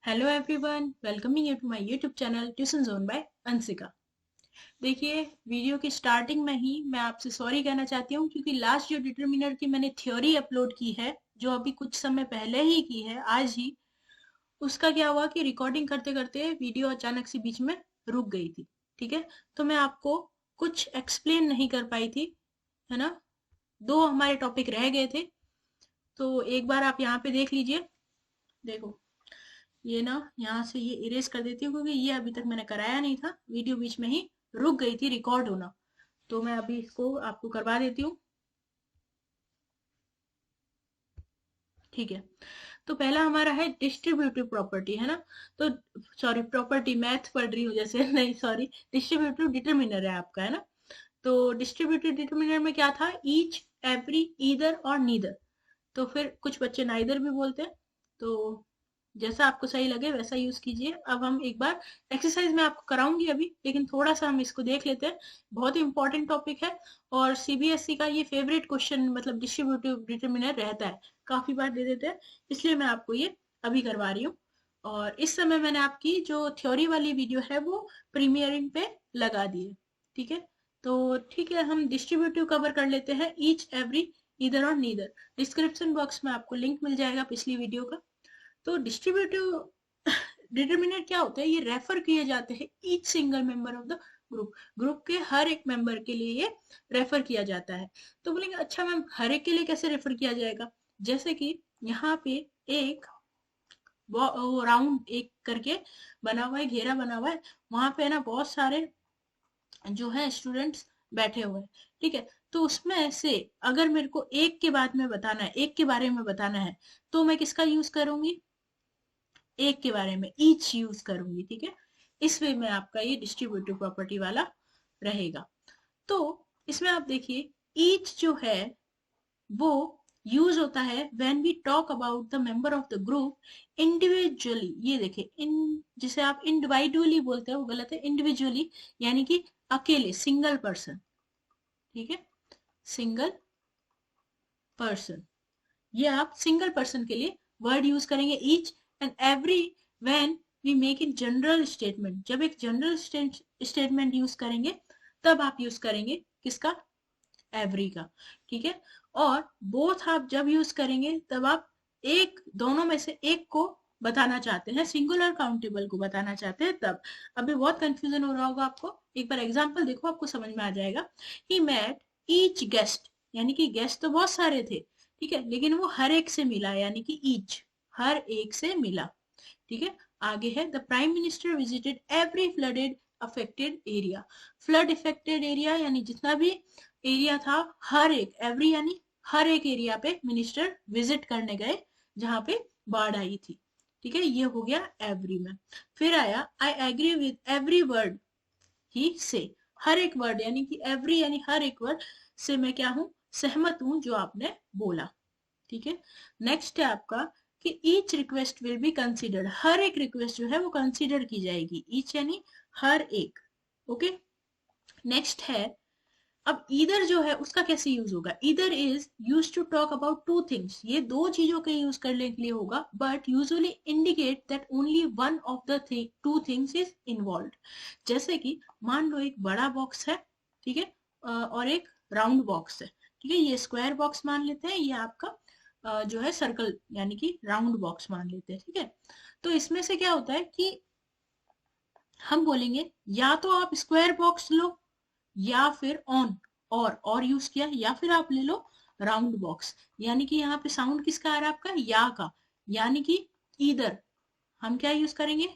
Hello everyone, welcoming you to my YouTube channel tuition zone by Anshika. देखिए, video की starting में ही मैं आपसे सॉरी कहना चाहती हूँ क्योंकि लास्ट जो डिटर्मिनर की मैंने थ्योरी अपलोड की है, जो अभी कुछ समय पहले ही की है, आज ही, उसका क्या हुआ कि रिकॉर्डिंग करते करते वीडियो अचानक से बीच में रुक गई थी। ठीक है, तो मैं आपको कुछ एक्सप्लेन नहीं कर पाई थी, है ना। दो हमारे टॉपिक रह गए थे, तो एक बार आप यहाँ पे देख लीजिए। देखो, ये ना यहाँ से ये इरेज कर देती हूँ क्योंकि ये अभी तक मैंने कराया नहीं था, वीडियो बीच में ही रुक गई थी रिकॉर्ड होना। तो मैं अभी इसको आपको करवा देती हूँ। ठीक है, तो पहला हमारा है डिस्ट्रीब्यूटिव प्रॉपर्टी, है ना। तो सॉरी, प्रॉपर्टी मैथ पढ़ रही हूँ जैसे नहीं, सॉरी, डिस्ट्रीब्यूटिव डिटरमिनर है आपका, है ना। तो डिस्ट्रीब्यूटिव डिटरमिनर में क्या था, ईच, एवरी, ईदर और नीदर। तो फिर कुछ बच्चे नाइदर भी बोलते हैं, तो जैसा आपको सही लगे वैसा यूज कीजिए। अब हम एक बार एक्सरसाइज में आपको कराऊंगी अभी, लेकिन थोड़ा सा हम इसको देख लेते हैं। बहुत ही इंपॉर्टेंट टॉपिक है और सीबीएसई का ये फेवरेट क्वेश्चन, मतलब डिस्ट्रीब्यूटिव डिटरमिनर रहता है, काफी बार दे देते हैं, इसलिए मैं आपको ये अभी करवा रही हूँ। और इस समय मैंने आपकी जो थ्योरी वाली वीडियो है वो प्रीमियरिंग पे लगा दी है। ठीक है, तो ठीक है, हम डिस्ट्रीब्यूटिव कवर कर लेते हैं, ईच, एवरी, ईदर और नीदर। डिस्क्रिप्शन बॉक्स में आपको लिंक मिल जाएगा पिछली वीडियो का। तो डिस्ट्रीब्यूटिव डिटरमिनर क्या होता है, ये रेफर किए जाते हैं each single member of the group. Group के हर एक मेंबर के लिए ये रेफर किया जाता है। तो बोलेंगे अच्छा मैम, हर एक के लिए कैसे रेफर किया जाएगा। जैसे कि यहाँ पे एक राउंड एक करके बना हुआ है, घेरा बना हुआ है, वहां पे है ना बहुत सारे जो है स्टूडेंट्स बैठे हुए हैं। ठीक है, तो उसमें से अगर मेरे को एक के बारे में बताना है, एक के बारे में बताना है, तो मैं किसका यूज करूंगी, एक के बारे में ईच यूज करूंगी। ठीक है, इस वे में आपका ये डिस्ट्रीब्यूटिव प्रॉपर्टी वाला रहेगा। तो इसमें आप देखिए, ईच जो है वो यूज होता है when we talk about the member of the group individually. ये देखिए, इन जिसे आप इंडिविजुअली बोलते हैं वो गलत है, इंडिविजुअली यानी कि अकेले, सिंगल पर्सन। ठीक है, सिंगल पर्सन, ये आप सिंगल पर्सन के लिए वर्ड यूज करेंगे each. And every when we make in general statement, जब एक जनरल स्टेटमेंट यूज करेंगे तब आप यूज करेंगे किसका, एवरी का। ठीक है, और बोथ आप जब यूज करेंगे तब आप एक, दोनों में से एक को बताना चाहते हैं, सिंगुलर काउंटेबल को बताना चाहते हैं तब। अभी बहुत कंफ्यूजन हो रहा होगा आपको, एक बार एग्जांपल देखो, आपको समझ में आ जाएगा। ही मेट ईच गेस्ट, यानी कि गेस्ट तो बहुत सारे थे, ठीक है, लेकिन वो हर एक से मिला, यानी कि ईच, हर एक से मिला। ठीक है, आगे है the prime minister visited every flooded affected area. Flood affected area यानी जितना भी एरिया था, हर एक, एवरी यानी हर एक एरिया पे मिनिस्टर विजिट करने गए जहां पे बाढ़ आई थी। ठीक है, ये हो गया एवरी में। फिर आया I agree with every word ही से। हर एक वर्ड यानी कि एवरी यानी हर एक वर्ड से मैं क्या हूं, सहमत हूं जो आपने बोला। ठीक है, नेक्स्ट है आपका कि each request will be considered. हर एक रिक्वेस्ट जो है वो कंसिडर की जाएगी, ईच यानी हर एक। ओके, नेक्स्ट है, अब ईदर जो है उसका कैसे यूज होगा। Either is use to talk about two things, ये दो चीजों के यूज करने के लिए होगा, but usually indicate that only one of the two things is involve. जैसे कि मान लो एक बड़ा बॉक्स है, ठीक है, और एक राउंड बॉक्स है। ठीक है, ये स्क्वायर बॉक्स मान लेते हैं, ये आपका जो है सर्कल यानी कि राउंड बॉक्स मान लेते हैं। ठीक है, तो इसमें से क्या होता है कि हम बोलेंगे या तो आप स्क्वायर बॉक्स लो, या फिर ऑन, और यूज किया, या फिर आप ले लो राउंड बॉक्स। यानी कि यहाँ पे साउंड किसका आ रहा है, आपका या का, यानी कि ईदर। हम क्या यूज करेंगे,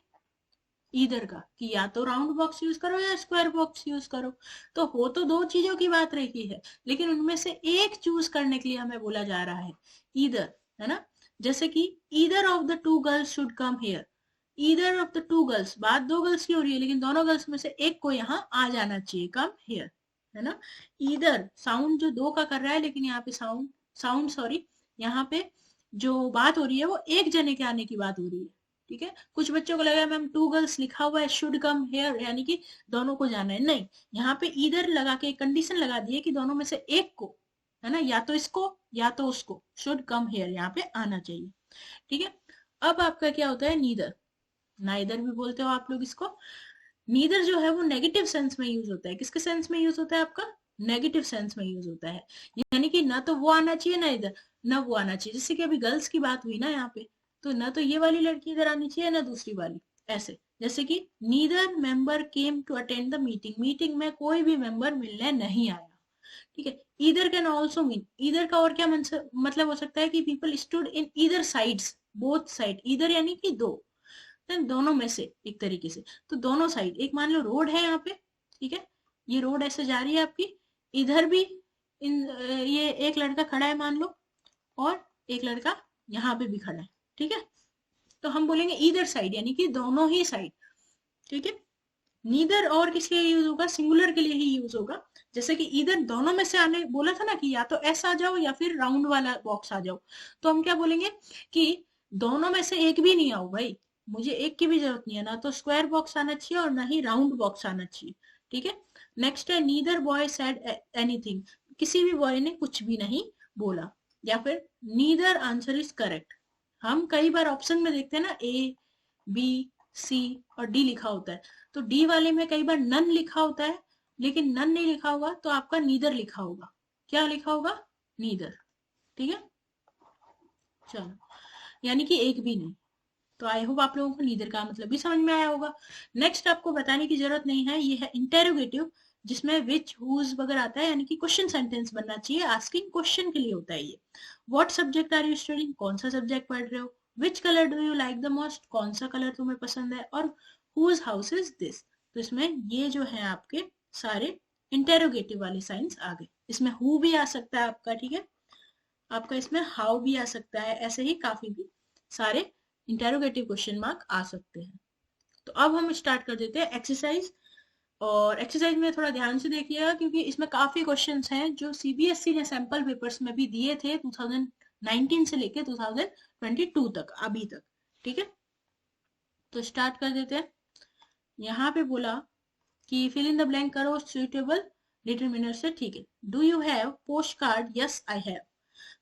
ईदर का, कि या तो राउंड बॉक्स यूज करो या स्क्वायर बॉक्स यूज करो। तो हो तो दो चीजों की बात रही है, लेकिन उनमें से एक चूज करने के लिए हमें बोला जा रहा है ईदर, है ना। जैसे कि either of the to girls should come here. Either of the to girls, बात दो गर्ल्स की हो रही है, लेकिन दोनों गर्ल्स में से एक को यहाँ आ जाना चाहिए, कम हियर, है ना। ईदर साउंड जो दो का कर रहा है, लेकिन यहाँ पे साउंड साउंड सॉरी, यहाँ पे जो बात हो रही है वो एक जने के आने की बात हो रही है। ठीक है, कुछ बच्चों को लगा मैम टू गर्ल्स लिखा हुआ है, शुड कम हेयर यानी कि दोनों को जाना है, नहीं, यहाँ पे ईदर लगा के कंडीशन लगा दी है कि दोनों में से एक को, है ना, या तो इसको या तो उसको, शुड कम हेयर यहाँ पे आना चाहिए। ठीक है, अब आपका क्या होता है, नीदर। नाइदर भी बोलते हो आप लोग इसको। नीदर जो है वो नेगेटिव सेंस में यूज होता है। किसके सेंस में यूज होता है आपका? नेगेटिव सेंस में यूज होता है। यानी कि ना तो वो आना चाहिए ना इधर, ना वो आना चाहिए। जैसे कि अभी गर्ल्स की बात हुई ना यहाँ पे, तो ना तो ये वाली लड़की इधर आनी चाहिए ना दूसरी वाली, ऐसे। जैसे कि neither member came to attend the meeting, meeting में कोई भी मेंबर मिलने नहीं आया। ठीक है। Either can also mean, either का और क्या मतलब हो सकता है कि people stood in either sides, both side, either यानी कि दो, देन दोनों में से एक तरीके से। तो दोनों साइड, एक मान लो रोड है यहाँ पे, ठीक है, ये रोड ऐसे जा रही है आपकी, इधर भी ये एक लड़का खड़ा है मान लो, और एक लड़का यहाँ पे भी खड़ा है, ठीक है। तो हम बोलेंगे ईदर साइड, यानी कि दोनों ही साइड, ठीक है। नीदर और किसके लिए यूज होगा? सिंगुलर के लिए ही यूज होगा। जैसे कि इधर दोनों में से आने बोला था ना कि या तो ऐसा आ जाओ या फिर राउंड वाला बॉक्स आ जाओ, तो हम क्या बोलेंगे कि दोनों में से एक भी नहीं आओ भाई, मुझे एक की भी जरूरत नहीं है, ना तो स्क्वायर बॉक्स आना चाहिए और ना ही राउंड बॉक्स आना चाहिए, ठीक है। नेक्स्ट है नीदर बॉय सेड एनीथिंग, किसी भी बॉय ने कुछ भी नहीं बोला। या फिर नीदर आंसर इज करेक्ट, हम कई बार ऑप्शन में देखते हैं ना ए, बी, सी और डी लिखा होता है, तो डी वाले में कई बार नन लिखा होता है, लेकिन नन नहीं लिखा होगा तो आपका नीदर लिखा होगा। क्या लिखा होगा? नीदर, ठीक है। चलो, यानी कि एक भी नहीं। तो आई होप आप लोगों को नीदर का मतलब भी समझ में आया होगा। नेक्स्ट आपको बताने की जरूरत नहीं है, ये है इंटेरोगेटिव, जिसमें विच हुज वगैरह आता है, यानी कि क्वेश्चन सेंटेंस बनना चाहिए, आस्किंग क्वेश्चन के लिए होता है ये। What subject are you studying, कौन सा सब्जेक्ट पढ़ रहे हो। Which colour do you like the most, कौन सा कलर तुम्हें पसंद है। और हुज हाउस इज दिस। तो इसमें ये जो है आपके सारे इंटेरोगेटिव वाले साइंस आ गए। इसमें हु भी आ सकता है आपका, ठीक है, आपका इसमें हाउ भी आ सकता है, ऐसे ही काफी भी सारे इंटेरोगेटिव क्वेश्चन मार्क आ सकते हैं। तो अब हम स्टार्ट कर देते हैं एक्सरसाइज। और एक्सरसाइज में थोड़ा ध्यान से देखिएगा, क्योंकि इसमें काफी क्वेश्चंस हैं जो सीबीएसई ने सैंपल पेपर्स में भी दिए थे 2019 से लेके 2022 तक, अभी तक, ठीक है। तो स्टार्ट कर देते हैं। यहाँ पे बोला कि फिल इन द ब्लैंक करो सुइटेबल डिटरमिनर से, ठीक है। Do you have post card, yes I have.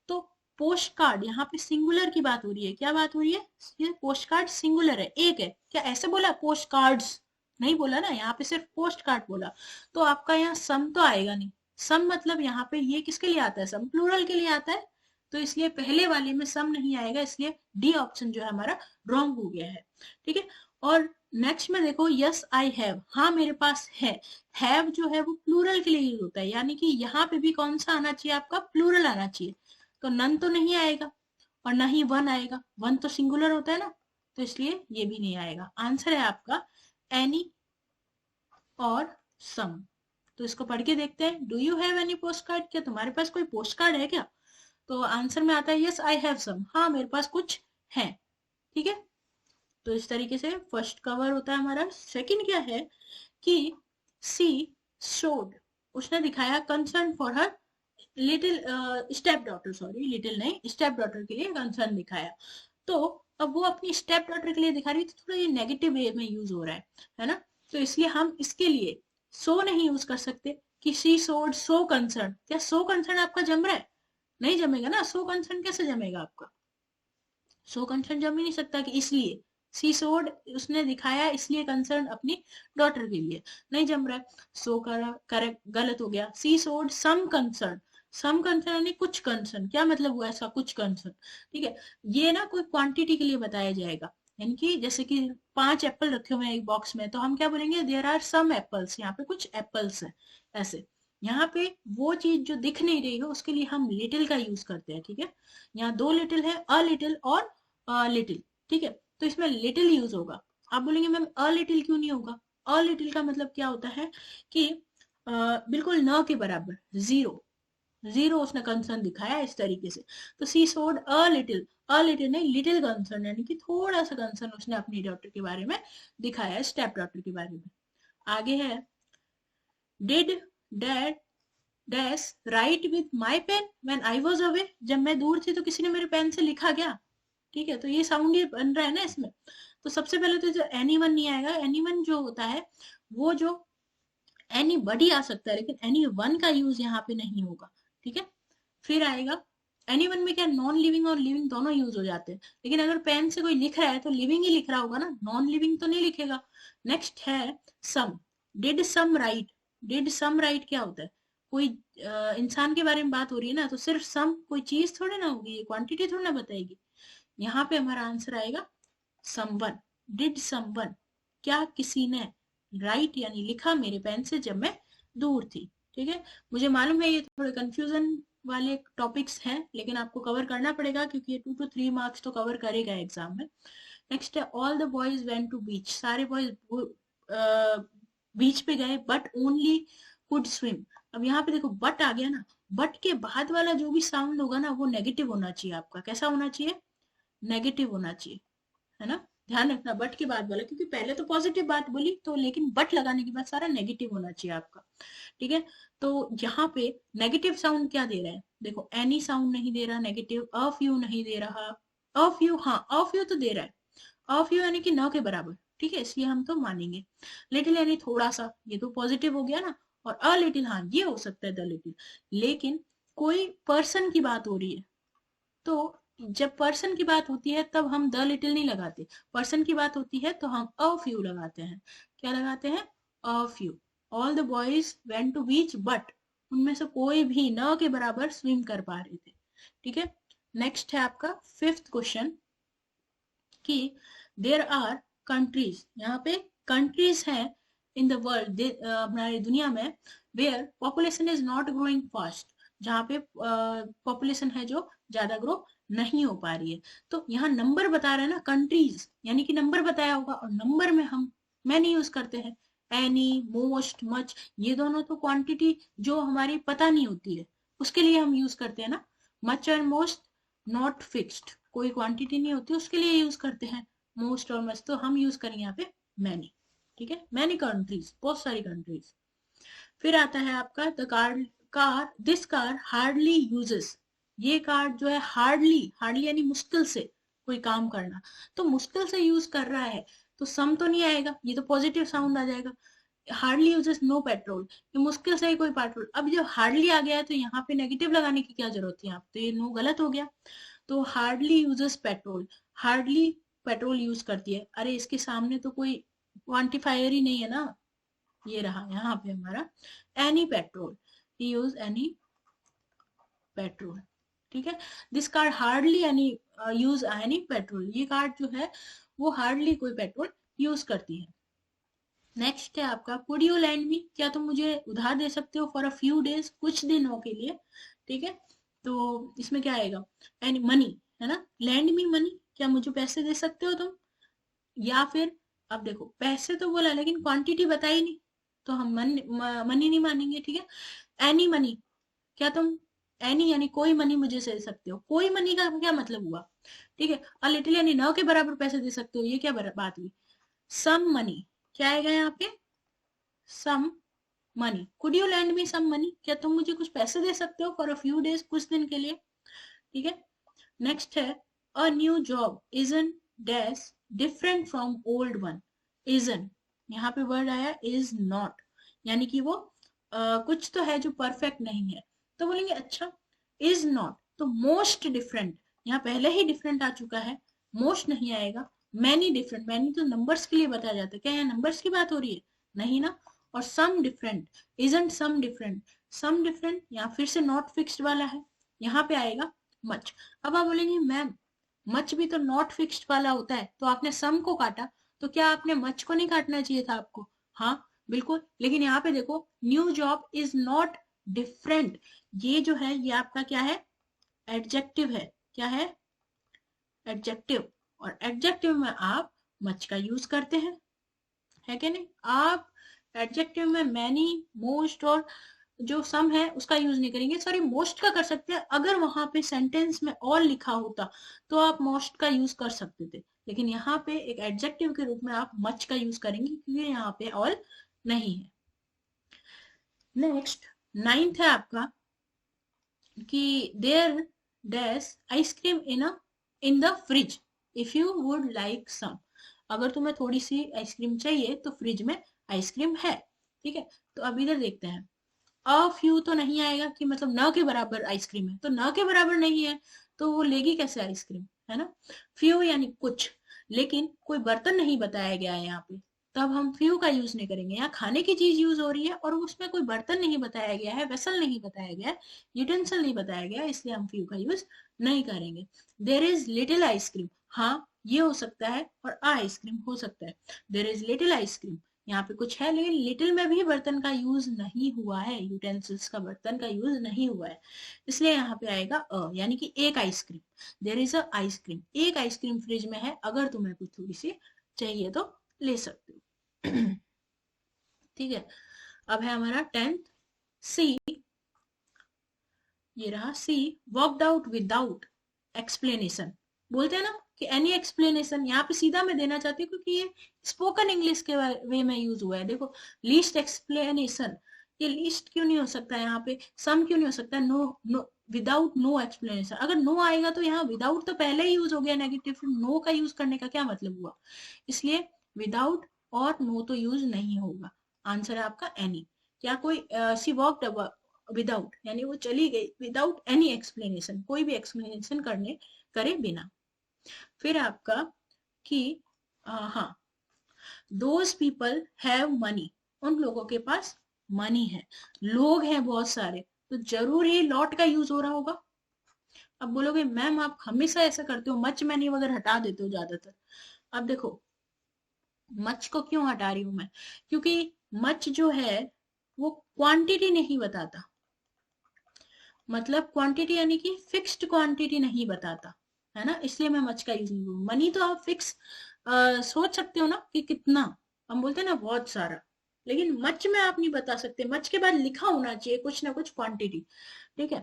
तो पोस्ट कार्ड, यहाँ पे सिंगुलर की बात हो रही है। क्या बात हो रही है? ये पोस्ट कार्ड सिंगुलर है, एक है। क्या ऐसे बोला? पोस्ट कार्ड्स नहीं बोला ना, यहाँ पे सिर्फ पोस्ट कार्ड बोला। तो आपका यहाँ सम तो आएगा नहीं। सम मतलब यहाँ पे ये किसके लिए आता है? सम प्लूरल के लिए आता है, तो इसलिए पहले वाले में सम नहीं आएगा, इसलिए डी ऑप्शन जो है हमारा रॉन्ग हो गया है, ठीक है। और नेक्स्ट में देखो, यस आई हैव, हाँ मेरे पास है। हैव जो है वो प्लूरल के लिए यूज होता है, यानी कि यहाँ पे भी कौन सा आना चाहिए? आपका प्लूरल आना चाहिए। तो नन तो नहीं आएगा और ना ही वन आएगा, वन तो सिंगुलर होता है ना, तो इसलिए ये भी नहीं आएगा। आंसर है आपका एनी और सम। तो इसको पढ़ के देखते हैं। Do you have any post card, क्या तुम्हारे पास कोई पोस्ट कार्ड है क्या? तो आंसर में आता है यस आई हैव सम, हाँ मेरे पास कुछ है, ठीक है। तो इस तरीके से फर्स्ट कवर होता है हमारा। सेकंड क्या है कि सी शोड, उसने दिखाया concern for her little step daughter, sorry little नहीं, स्टेप डॉटर के लिए कंसर्न दिखाया। तो अब वो अपनी स्टेप डॉटर के लिए दिखा रही थी, थोड़ा ये नेगेटिव वे में यूज हो रहा है ना। तो इसलिए हम इसके लिए सो नहीं यूज कर सकते कि शी शोड सो कंसर्न। क्या सो कंसर्न आपका जम रहा है? नहीं जमेगा ना। सो कंसर्न कैसे जमेगा आपका? सो कंसर्न जम ही नहीं सकता कि इसलिए सी सोड, उसने दिखाया इसलिए कंसर्न अपनी डॉटर के लिए, नहीं जम रहा है। सो करेक्ट गलत हो गया। सी सोड सम कंसर्न, सम कंसर्न यानी कुछ कंसर्न। क्या मतलब हुआ ऐसा कुछ कंसर्न? ठीक है, ये ना कोई क्वांटिटी के लिए बताया जाएगा। यानी कि जैसे कि 5 एप्पल रखे हुए हैं एक बॉक्स में, तो हम क्या बोलेंगे? देयर आर सम एप्पल्स, यहाँ पे कुछ एप्पल्स है, ऐसे। यहाँ पे वो चीज जो दिख नहीं रही है उसके लिए हम लिटिल का यूज करते हैं, ठीक है। यहाँ 2 लिटिल है, अ लिटिल और लिटिल, ठीक है। तो इसमें लिटिल यूज होगा। आप बोलेंगे मैम अ लिटिल क्यों नहीं होगा? अ लिटिल का मतलब क्या होता है कि बिल्कुल न के बराबर, जीरो, जीरो उसने कंसर्न दिखाया इस तरीके से। तो सी सोड अ लिटिल नहीं, लिटिल कंसर्न, यानी कि थोड़ा सा कंसर्न उसने अपनी डॉटर के बारे में दिखाया, स्टेप डॉटर के बारे में। आगे है did dad dash write with my pen when I was away, जब मैं दूर थी तो किसी ने मेरे पेन से लिखा क्या? ठीक है, तो ये साउंड ये बन रहा है ना इसमें। तो सबसे पहले तो जो एनी वन नहीं आएगा। एनी वन जो होता है वो जो एनी बडी आ सकता है, लेकिन एनी वन का यूज यहाँ पे नहीं होगा, ठीक है। फिर आएगा एनीवन में क्या नॉन लिविंग और लिविंग दोनों यूज हो जाते हैं, लेकिन अगर पेन से कोई लिख रहा है तो लिविंग ही लिख रहा होगा ना, नॉन लिविंग तो नहीं लिखेगा। नेक्स्ट है sum. Did sum right. Did sum right क्या होता है? कोई इंसान के बारे में बात हो रही है ना, तो सिर्फ सम कोई चीज थोड़ी ना होगी, ये क्वांटिटी थोड़ी ना बताएगी। यहाँ पे हमारा आंसर आएगा समवन। डिड समवन, क्या किसी ने राइट यानी लिखा मेरे पेन से जब मैं दूर थी। ठीक है, मुझे मालूम है ये थोड़े कंफ्यूजन वाले टॉपिक्स हैं, लेकिन आपको कवर करना पड़ेगा क्योंकि ये 2 to 3 मार्क्स तो कवर करेगा एग्जाम में। नेक्स्ट है all the boys went to beach. सारे बॉयज बीच पे गए बट ओनली कुड स्विम। अब यहाँ पे देखो बट आ गया ना, बट के बाद वाला जो भी साउंड होगा ना वो नेगेटिव होना चाहिए आपका। कैसा होना चाहिए? नेगेटिव होना चाहिए, है ना। ध्यान रखना बट के बाद वाला, क्योंकि पहले तो पॉजिटिव बात बोली तो, लेकिन बट लगाने के बाद सारा नेगेटिव होना चाहिए आपका। ठीक है, तो यहाँ पे नेगेटिव साउंड क्या दे रहा है? देखो एनी साउंड नहीं दे रहा नेगेटिव, अ फ्यू नहीं दे रहा, अ फ्यू हाँ अ फ्यू तो दे रहा है, अ फ्यू यानी कि न के बराबर। ठीक है, इसलिए हम तो मानेंगे। लिटिल यानी थोड़ा सा, ये तो पॉजिटिव हो गया ना। और अ लिटिल हाँ ये हो सकता है द लिटिल, लेकिन कोई पर्सन की बात हो रही है तो जब पर्सन की बात होती है तब हम द लिटिल नहीं लगाते, पर्सन की बात होती है तो हम अ फ्यू लगाते हैं। क्या लगाते हैं? A few. All the boys went to beach but, उनमें से कोई भी न के बराबर स्विम कर पा रहे थे। ठीक है, नेक्स्ट है आपका फिफ्थ क्वेश्चन कि देर आर कंट्रीज। यहाँ पे कंट्रीज हैं इन द वर्ल्ड, हमारी दुनिया में, where population is not growing fast, जहाँ पे पॉपुलेशन है जो ज्यादा ग्रो नहीं हो पा रही है। तो यहाँ नंबर बता रहे हैं ना, कंट्रीज यानी कि नंबर बताया होगा, और नंबर में हम मैनी यूज करते हैं। एनी, मोस्ट, मच, ये दोनों तो क्वांटिटी जो हमारी पता नहीं होती है उसके लिए हम यूज करते हैं ना। मच और मोस्ट नॉट फिक्स्ड, कोई क्वांटिटी नहीं होती उसके लिए यूज करते हैं मोस्ट और मच, तो हम यूज करेंगे यहाँ पे मैनी। ठीक है, मैनी कंट्रीज, बहुत सारी कंट्रीज। फिर आता है आपका the car, car this car hardly uses. ये कार जो है हार्डली, हार्डली यानी मुश्किल से कोई काम करना, तो मुश्किल से यूज कर रहा है तो सम तो नहीं आएगा, ये तो पॉजिटिव साउंड आ जाएगा। हार्डली यूजेस नो पेट्रोल, ये मुश्किल से ही कोई पेट्रोल। अब जब हार्डली आ गया है तो यहाँ पे नेगेटिव लगाने की क्या जरूरत है? यहाँ पे तो ये नो गलत हो गया। तो hardly uses petrol, hardly petrol use करती है। अरे इसके सामने तो कोई क्वांटिफायर ही नहीं है ना, ये रहा यहाँ पे हमारा any petrol, use any petrol. ठीक है, this car hardly any use any petrol, ये कार जो है वो हार्डली कोई पेट्रोल यूज करती है। नेक्स्ट है आपका कुड यू लैंड मी, क्या तुम मुझे उधार दे सकते हो फॉर अ फ्यू डेज, कुछ दिनों के लिए। ठीक है, तो इसमें क्या आएगा? एंड मनी, है ना, लैंड मी मनी, क्या मुझे पैसे दे सकते हो तुम। या फिर अब देखो पैसे तो बोला लेकिन क्वांटिटी बताई नहीं, तो हम मनी नहीं मानेंगे। ठीक है, एनी मनी, क्या तुम एनी यानी कोई मनी मुझे दे सकते हो, कोई मनी का क्या मतलब हुआ? ठीक है, अ लिटिल यानी न के बराबर पैसे दे सकते हो, ये क्या बात हुई? सम मनी, क्या आएगा यहाँ पे? Some money. Could you lend me some money, क्या तुम मुझे कुछ पैसे दे सकते हो फॉर अ फ्यू डेज, कुछ दिन के लिए। ठीक है, नेक्स्ट है a new job is an dash different from old one. Is an, यहाँ पे वर्ड आया इज नॉट, यानी कि वो कुछ तो है जो परफेक्ट नहीं है, तो बोलेंगे अच्छा इज नॉट तो मोस्ट डिफरेंट, यहाँ पहले ही डिफरेंट आ चुका है, मोस्ट नहीं आएगा। मैनी डिफरेंट, मैनी तो नंबर्स के लिए बताया जाता है, क्या यहाँ नंबर्स की बात हो रही है? नहीं ना। और some different, isn't some different, some different यहाँ फिर से नॉट फिक्स्ड वाला है, यहाँ पे आएगा मच। अब आप बोलेंगे मैम मच भी तो नॉट फिक्स्ड वाला होता है, तो आपने सम को काटा, तो क्या आपने मच को नहीं काटना चाहिए था आपको? हाँ बिल्कुल, लेकिन यहाँ पे देखो new job is not different, ये जो है ये आपका क्या है? एडजेक्टिव है। क्या है? एडजेक्टिव। और एडजेक्टिव में आप मच का यूज करते हैं, है कि नहीं? आप एडजेक्टिव में मैनी, मोस्ट और जो सम है उसका यूज नहीं करेंगे। सॉरी, मोस्ट का कर सकते हैं, अगर वहां पे सेंटेंस में ऑल लिखा होता तो आप मोस्ट का यूज कर सकते थे, लेकिन यहाँ पे एक एडजेक्टिव के रूप में आप मच का यूज करेंगे क्योंकि यहाँ पे ऑल नहीं है। नेक्स्ट नाइन्थ है आपका कि there dash ice cream in the fridge if you would like some. अगर तुम्हें थोड़ी सी आइसक्रीम चाहिए तो फ्रिज में आइसक्रीम है। ठीक है, तो अब इधर देखते हैं अ फ्यू तो नहीं आएगा कि मतलब न के बराबर आइसक्रीम है, तो न के बराबर नहीं है तो वो लेगी कैसे आइसक्रीम, है ना। फ्यू यानी कुछ, लेकिन कोई बर्तन नहीं बताया गया है यहाँ पे, तब हम फ्यू का यूज नहीं करेंगे। यहाँ खाने की चीज यूज हो रही है और उसमें कोई बर्तन नहीं बताया गया है, वेसल नहीं बताया गया है, यूटेंसिल नहीं बताया गया है, इसलिए हम फ्यू का यूज नहीं करेंगे। देर इज लिटिल आइसक्रीम, हाँ ये हो सकता है और आइसक्रीम हो सकता है। देर इज लिटिल आइसक्रीम, यहाँ पे कुछ है लेकिन लिटिल में भी बर्तन का यूज नहीं हुआ है, यूटेंसिल्स का बर्तन का यूज नहीं हुआ है, इसलिए यहाँ पे आएगा यानी कि एक ice cream. There is a ice cream, एक आइसक्रीम फ्रिज में है, अगर तुम्हें कुछ थोड़ी सी चाहिए तो ले सकते हो। ठीक है, अब है हमारा 10th सी, ये रहा सी, वर्कड आउट विदाउट एक्सप्लेनेशन। बोलते हैं ना कि एनी एक्सप्लेनेशन, यहाँ पे सीधा मैं देना चाहती हूँ क्योंकि ये स्पोकन इंग्लिश के वे में यूज हुआ है। देखो लीस्ट एक्सप्लेनेशन, ये लीस्ट क्यों नहीं हो सकता यहाँ पे, सम क्यों नहीं हो सकता, no no without no explanation. अगर नो आएगा तो यहाँ विदाउट तो पहले ही यूज हो गया नेगेटिव, फिर नो का यूज करने का क्या मतलब हुआ, इसलिए विदाउट और नो तो यूज नहीं होगा। आंसर है आपका एनी। क्या कोई सी वॉकड विदाउट यानी वो चली गई विदाउट एनी एक्सप्लेनेशन, कोई भी एक्सप्लेनेशन करने करे बिना। फिर आपका कि हाँ, दोज पीपल हैव मनी, उन लोगों के पास मनी है, लोग हैं बहुत सारे, तो जरूर ही लॉट का यूज हो रहा होगा। अब बोलोगे मैम आप हमेशा ऐसा करते हो, मच मैनी वगैरह हटा देते हो ज्यादातर। अब देखो मच को क्यों हटा रही हूं मैं, क्योंकि मच जो है वो क्वांटिटी नहीं बताता, मतलब क्वांटिटी यानी कि फिक्स्ड क्वांटिटी नहीं बताता, है ना, इसलिए मैं मच का यूज नहीं करूँ। मनी तो आप फिक्स सोच सकते हो ना कि कितना, हम बोलते हैं ना बहुत सारा, लेकिन मच में आप नहीं बता सकते, मच के बाद लिखा होना चाहिए कुछ ना कुछ क्वांटिटी। ठीक है,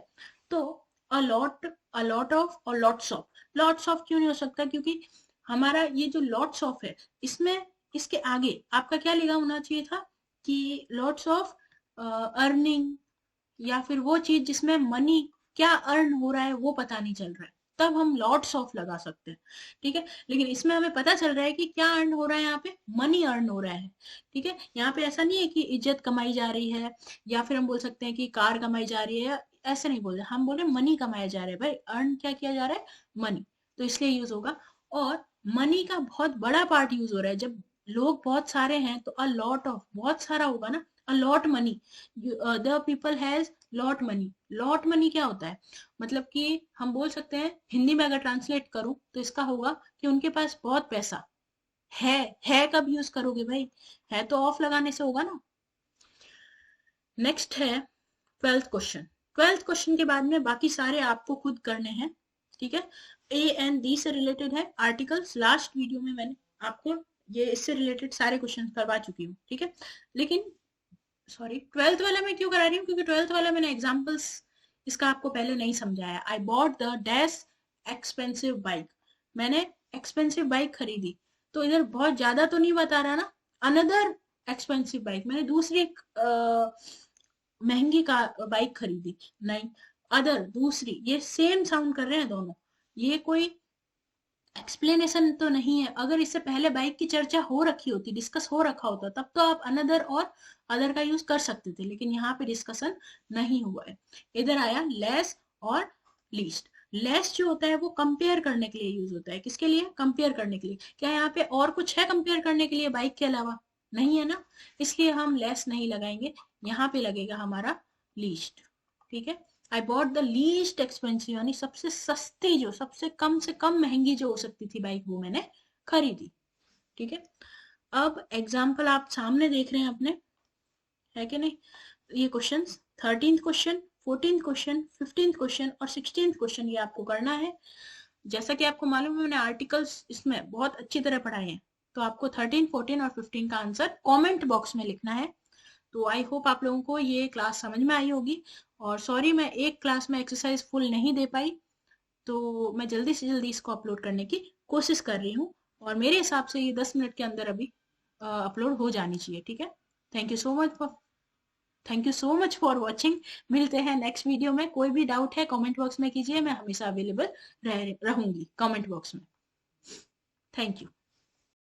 तो अ लॉट ऑफ और लॉट्स ऑफ, लॉट्स ऑफ क्यों नहीं हो सकता, क्योंकि हमारा ये जो लॉट्स ऑफ है इसमें इसके आगे आपका क्या लिखा होना चाहिए था कि लॉट्स ऑफ अर्निंग, या फिर वो चीज जिसमें मनी क्या अर्न हो रहा है वो पता नहीं चल रहा है, तब हम लॉट्स ऑफ लगा सकते हैं। ठीक है, लेकिन इसमें हमें पता चल रहा है कि क्या अर्न हो रहा है, यहाँ पे मनी अर्न हो रहा है। ठीक है, यहाँ पे ऐसा नहीं है कि इज्जत कमाई जा रही है, या फिर हम बोल सकते हैं कि कार कमाई जा रही है, ऐसे नहीं बोल रहे, हम बोल रहे हैं मनी कमाया जा रहा है, भाई अर्न क्या किया जा रहा है, मनी, तो इसलिए यूज होगा। और मनी का बहुत बड़ा पार्ट यूज हो रहा है, जब लोग बहुत सारे हैं तो अ लॉट ऑफ बहुत सारा होगा ना, a lot money, the people has lot money. Lot money क्या होता है, मतलब कि हम बोल सकते हैं हिंदी में अगर ट्रांसलेट करूं तो इसका होगा कि उनके पास बहुत पैसा है कब यूज करोगे भाई, है तो ऑफ लगाने से होगा ना। नेक्स्ट है 12th क्वेश्चन। 12th क्वेश्चन के बाद में बाकी सारे आपको खुद करने हैं। ठीक है, ए एंड डी से रिलेटेड है आर्टिकल्स, लास्ट वीडियो में मैंने आपको ये इससे रिलेटेड सारे क्वेश्चन करवा चुकी हूँ। ठीक है, लेकिन सॉरी 12th वाला मैं क्यों करा रही हूँ, क्योंकि 12th वाला मैंने एग्जांपल्स इसका आपको पहले नहीं समझाया। I bought the dash expensive bike, मैंने एक्सपेंसिव बाइक खरीदी, तो इधर बहुत ज्यादा तो नहीं बता रहा ना, अनदर एक्सपेंसिव बाइक, मैंने दूसरी महंगी का बाइक खरीदी, नहीं, अदर दूसरी, ये सेम साउंड कर रहे हैं दोनों, ये कोई एक्सप्लेनेशन तो नहीं है। अगर इससे पहले बाइक की चर्चा हो रखी होती, डिस्कस हो रखा होता, तब तो आप अनदर और अदर का यूज कर सकते थे, लेकिन यहाँ पे डिस्कशन नहीं हुआ है। इधर आया लेस और लीस्ट। लेस जो होता है वो कंपेयर करने के लिए यूज होता है, किसके लिए, कंपेयर करने के लिए। क्या यहाँ पे और कुछ है कंपेयर करने के लिए बाइक के अलावा, नहीं है ना, इसलिए हम लेस नहीं लगाएंगे, यहाँ पे लगेगा हमारा लीस्ट। ठीक है, I bought the least expensive यानी सबसे सस्ती, जो सबसे कम से कम महंगी जो हो सकती थी बाइक, वो मैंने खरीदी। ठीक है, अब एग्जाम्पल आप सामने देख रहे हैं अपने, है कि नहीं, ये question 13th question, 14th question, 15th question और 16th क्वेश्चन ये आपको करना है। जैसा कि आपको मालूम है मैंने आर्टिकल्स इसमें बहुत अच्छी तरह पढ़ाए हैं, तो आपको 13, 14 और 15 का आंसर कमेंट बॉक्स में लिखना है। तो आई होप आप लोगों को ये क्लास समझ में आई होगी, और सॉरी मैं एक क्लास में एक्सरसाइज फुल नहीं दे पाई, तो मैं जल्दी से जल्दी इसको अपलोड करने की कोशिश कर रही हूँ, और मेरे हिसाब से ये 10 मिनट के अंदर अभी अपलोड हो जानी चाहिए। ठीक है, thank you so much for thank you so much for watching. मिलते हैं नेक्स्ट वीडियो में, कोई भी डाउट है कमेंट बॉक्स में कीजिए, मैं हमेशा अवेलेबल रहूंगी कमेंट बॉक्स में। Thank you.